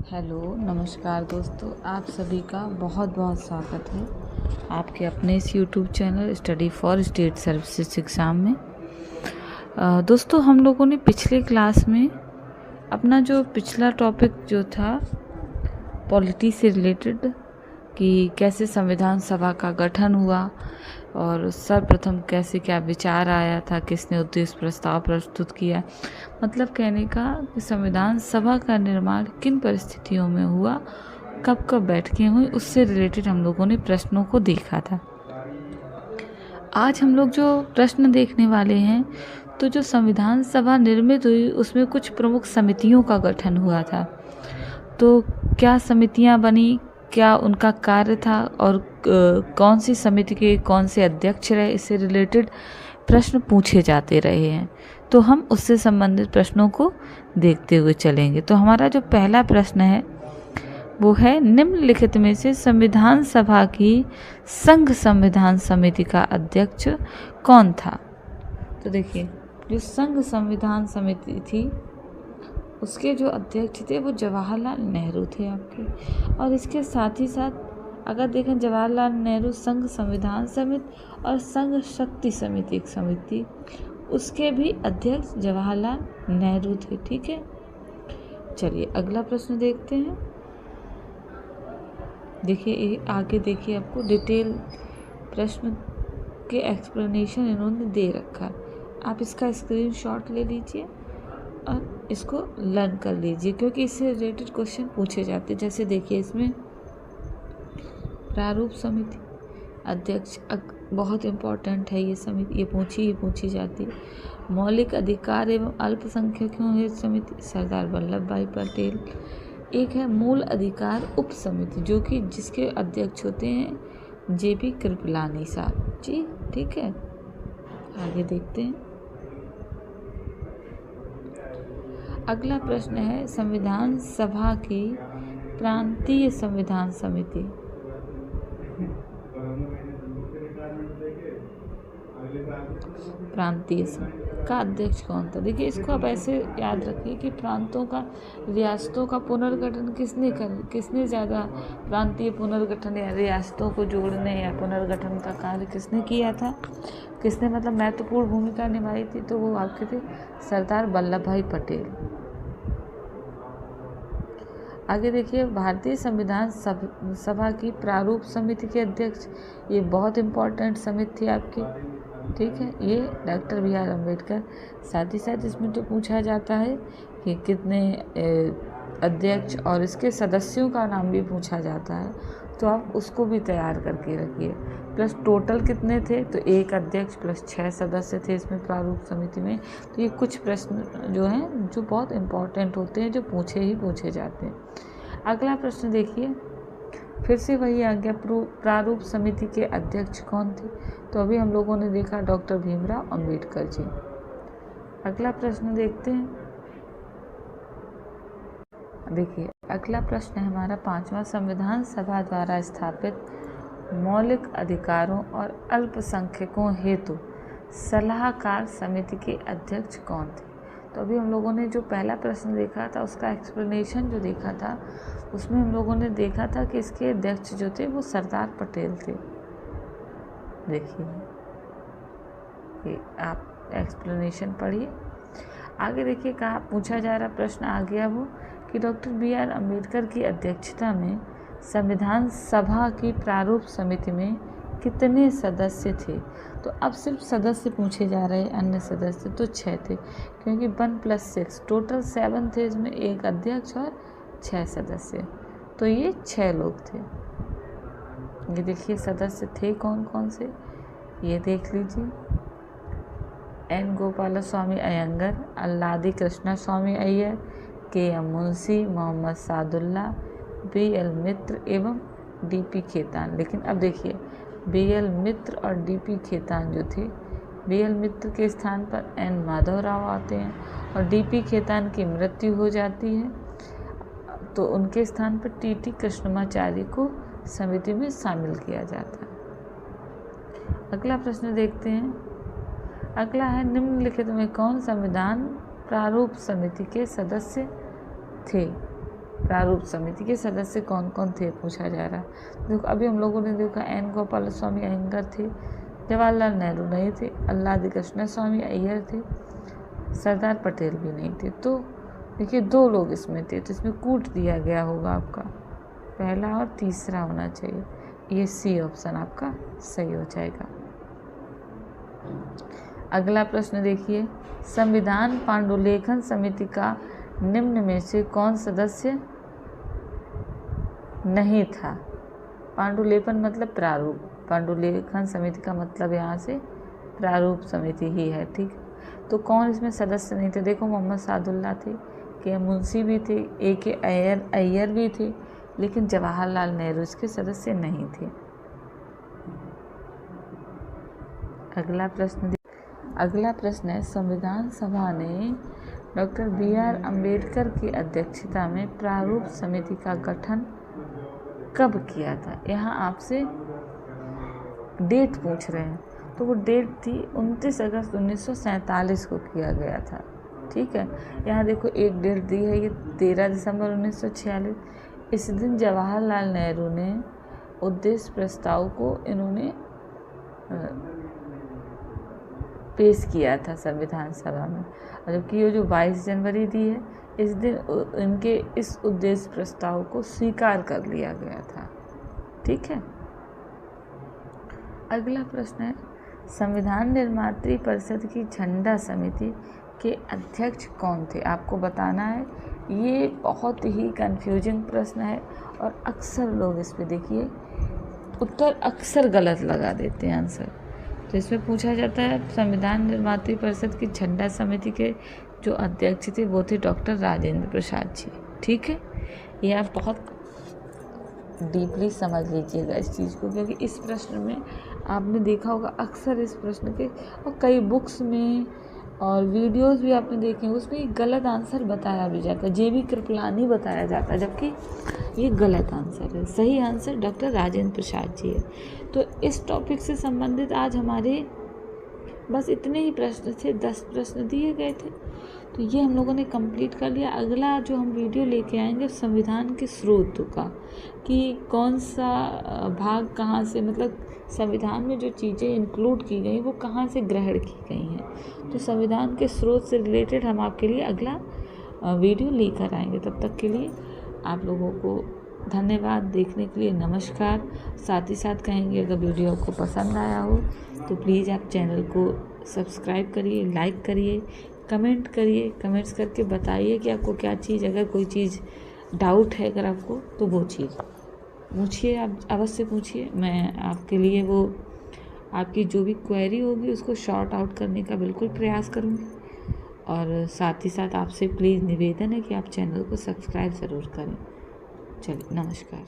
Hello नमस्कार दोस्तों, आप सभी का बहुत बहुत स्वागत है आपके अपने इस YouTube channel study for state services exam में। दोस्तों, हम लोगों ने पिछले क्लास में अपना जो पिछला टॉपिक जो था पॉलिटी से रिलेटेड कि कैसे संविधान सभा का गठन हुआ और सर्वप्रथम कैसे क्या विचार आया था, किसने उद्देश्य प्रस्ताव प्रस्तुत किया, मतलब कहने का कि संविधान सभा का निर्माण किन परिस्थितियों में हुआ, कब कब बैठकें हुई, उससे रिलेटेड हम लोगों ने प्रश्नों को देखा था। आज हम लोग जो प्रश्न देखने वाले हैं, तो जो संविधान सभा निर्मित हुई उसमें कुछ प्रमुख समितियों का गठन हुआ था। तो क्या समितियां बनी, क्या उनका कार्य था और कौन सी समिति के कौन से अध्यक्ष रहे, इससे रिलेटेड प्रश्न पूछे जाते रहे हैं। तो हम उससे संबंधित प्रश्नों को देखते हुए चलेंगे। तो हमारा जो पहला प्रश्न है वो है, निम्नलिखित में से संविधान सभा की संघ संविधान समिति का अध्यक्ष कौन था। तो देखिए, जो संघ संविधान समिति थी उसके जो अध्यक्ष थे वो जवाहरलाल नेहरू थे आपके। और इसके साथ ही साथ अगर देखें, जवाहरलाल नेहरू संघ संविधान समिति और संघ शक्ति समिति एक समिति थी, उसके भी अध्यक्ष जवाहरलाल नेहरू थे। ठीक है, चलिए अगला प्रश्न देखते हैं। देखिए आगे देखिए, आपको डिटेल प्रश्न के एक्सप्लेनेशन इन्होंने दे रखा है। आप इसका स्क्रीनशॉट ले लीजिए और इसको लर्न कर लीजिए, क्योंकि इससे रिलेटेड क्वेश्चन पूछे जाते हैं। जैसे देखिए, इसमें प्रारूप समिति अध्यक्ष बहुत इम्पोर्टेंट है ये समिति, ये पूछी जाती है। मौलिक अधिकार एवं अल्पसंख्यकों हेतु समिति सरदार वल्लभ भाई पटेल। एक है मूल अधिकार उप समिति, जो कि जिसके अध्यक्ष होते हैं जेपी कृपलानी साहब जी। ठीक है, आगे देखते हैं। अगला प्रश्न है, संविधान सभा की प्रांतीय संविधान समिति का अध्यक्ष कौन था। देखिए, इसको आप ऐसे याद रखिए कि प्रांतों का, रियासतों का पुनर्गठन किसने ज़्यादा प्रांतीय पुनर्गठन या रियासतों को जोड़ने या पुनर्गठन का कार्य किसने किया था, किसने मतलब महत्वपूर्ण भूमिका निभाई थी, तो वो आपके थे सरदार वल्लभ भाई पटेल। आगे देखिए, भारतीय संविधान सभा की प्रारूप समिति के अध्यक्ष, ये बहुत इम्पोर्टेंट समिति थी आपकी। ठीक है, ये डॉक्टर बी आर अम्बेडकर। साथ ही साथ इसमें तो पूछा जाता है कि कितने अध्यक्ष और इसके सदस्यों का नाम भी पूछा जाता है, तो आप उसको भी तैयार करके रखिए। प्लस टोटल कितने थे, तो एक अध्यक्ष प्लस 6 सदस्य थे इसमें प्रारूप समिति में। तो ये कुछ प्रश्न जो हैं जो बहुत इम्पोर्टेंट होते हैं, जो पूछे जाते हैं। अगला प्रश्न देखिए, फिर से वही आ गया, प्रारूप समिति के अध्यक्ष कौन थे। तो अभी हम लोगों ने देखा डॉक्टर भीमराव अंबेडकर जी। अगला प्रश्न देखते हैं। देखिए, अगला प्रश्न है हमारा 5वां, संविधान सभा द्वारा स्थापित मौलिक अधिकारों और अल्पसंख्यकों हेतु सलाहकार समिति के अध्यक्ष कौन थे। तो अभी हम लोगों ने जो पहला प्रश्न देखा था उसका एक्सप्लेनेशन जो देखा था, उसमें हम लोगों ने देखा था कि इसके अध्यक्ष जो थे वो सरदार पटेल थे। देखिए, आप एक्सप्लेनेशन पढ़िए। आगे देखिए, कहा पूछा जा रहा प्रश्न आ गया वो कि डॉक्टर बी आर अम्बेडकर की अध्यक्षता में संविधान सभा की प्रारूप समिति में कितने सदस्य थे। तो अब सिर्फ सदस्य पूछे जा रहे हैं, अन्य सदस्य तो 6 थे, क्योंकि 1 + 6 टोटल 7 थे। इसमें एक अध्यक्ष और 6 सदस्य, तो ये 6 लोग थे। ये देखिए सदस्य थे कौन कौन से, ये देख लीजिए। एन गोपालस्वामी अयंगर, अल्लादी कृष्णा स्वामी अय्यर, के.एम. मुंशी, मोहम्मद सादुल्ला, बी.एल. मित्र एवं डी.पी. खेतान। लेकिन अब देखिए, बी.एल. मित्र और डी.पी. खेतान जो थे, बी.एल. मित्र के स्थान पर एन. माधवराव आते हैं और डी.पी. खेतान की मृत्यु हो जाती है, तो उनके स्थान पर टी.टी. कृष्णमाचार्य को समिति में शामिल किया जाता है। अगला प्रश्न देखते हैं। अगला है, निम्नलिखित में कौन संविधान प्रारूप समिति के सदस्य थे। प्रारूप समिति के सदस्य कौन कौन थे पूछा जा रहा है। देखो अभी हम लोगों ने देखा एन गोपाल स्वामी अयंगर थे, जवाहरलाल नेहरू नहीं थे, अल्लादी कृष्ण स्वामी अय्यर थे, सरदार पटेल भी नहीं थे। तो देखिए 2 लोग इसमें थे, तो इसमें कूट दिया गया होगा आपका, पहला और तीसरा होना चाहिए। ये सी ऑप्शन आपका सही हो जाएगा। अगला प्रश्न देखिए, संविधान पांडुलेखन समिति का निम्न में से कौन सदस्य नहीं था? पांडुलेखन मतलब प्रारूप, पांडुलेखन समिति का मतलब यहाँ से प्रारूप समिति ही है, ठीक। तो कौन इसमें सदस्य नहीं थे? देखो मोहम्मद सादुल्ला थे, के मुंशी भी थे, ए के अय्यर भी थे, लेकिन जवाहरलाल नेहरू इसके सदस्य नहीं थे। अगला प्रश्न है, संविधान सभा ने डॉक्टर BR अम्बेडकर की अध्यक्षता में प्रारूप समिति का गठन कब किया था? यहाँ आपसे डेट पूछ रहे हैं, तो वो डेट थी 29 अगस्त 1947 को किया गया था, ठीक है। यहाँ देखो एक डेट दी है, ये 13 दिसंबर 1946। इस दिन जवाहरलाल नेहरू ने उद्देश्य प्रस्ताव को इन्होंने पेश किया था संविधान सभा में, और जबकि ये जो 22 जनवरी दी है, इस दिन इनके इस उद्देश्य प्रस्ताव को स्वीकार कर लिया गया था, ठीक है। अगला प्रश्न है, संविधान निर्मात्री परिषद की झंडा समिति के अध्यक्ष कौन थे? आपको बताना है। ये बहुत ही कंफ्यूजिंग प्रश्न है और अक्सर लोग इस पे देखिए उत्तर अक्सर गलत लगा देते हैं आंसर। तो इसमें पूछा जाता है संविधान निर्मात्री परिषद की झंडा समिति के जो अध्यक्ष थे वो थे डॉक्टर राजेंद्र प्रसाद जी, ठीक है। ये आप बहुत डीपली समझ लीजिएगा इस चीज़ को, क्योंकि इस प्रश्न में आपने देखा होगा अक्सर इस प्रश्न के, और कई बुक्स में और वीडियोस भी आपने देखे हैं, उसमें गलत आंसर बताया भी जाता है, JB कृपलानी बताया जाता है, जबकि ये गलत आंसर है। सही आंसर डॉक्टर राजेंद्र प्रसाद जी है। तो इस टॉपिक से संबंधित आज हमारे बस इतने ही प्रश्न थे, 10 प्रश्न दिए गए थे, तो ये हम लोगों ने कंप्लीट कर लिया। अगला जो हम वीडियो लेके आएंगे संविधान के स्रोत का, कि कौन सा भाग कहाँ से, मतलब संविधान में जो चीज़ें इंक्लूड की गई वो कहाँ से ग्रहण की गई हैं। तो संविधान के स्रोत से रिलेटेड हम आपके लिए अगला वीडियो लेकर आएंगे। तब तक के लिए आप लोगों को धन्यवाद, देखने के लिए नमस्कार। साथ ही साथ कहेंगे अगर वीडियो आपको पसंद आया हो तो प्लीज़ आप चैनल को सब्सक्राइब करिए, लाइक करिए, कमेंट करिए, कमेंट्स करके बताइए कि आपको क्या चीज़, अगर कोई चीज़ डाउट है अगर आपको, तो वो चीज़ पूछिए, आप अवश्य पूछिए। मैं आपके लिए वो आपकी जो भी क्वेरी होगी उसको शॉर्ट आउट करने का बिल्कुल प्रयास करूँगी। और साथ ही साथ आपसे प्लीज़ निवेदन है कि आप चैनल को सब्सक्राइब ज़रूर करें। चलिए, नमस्कार।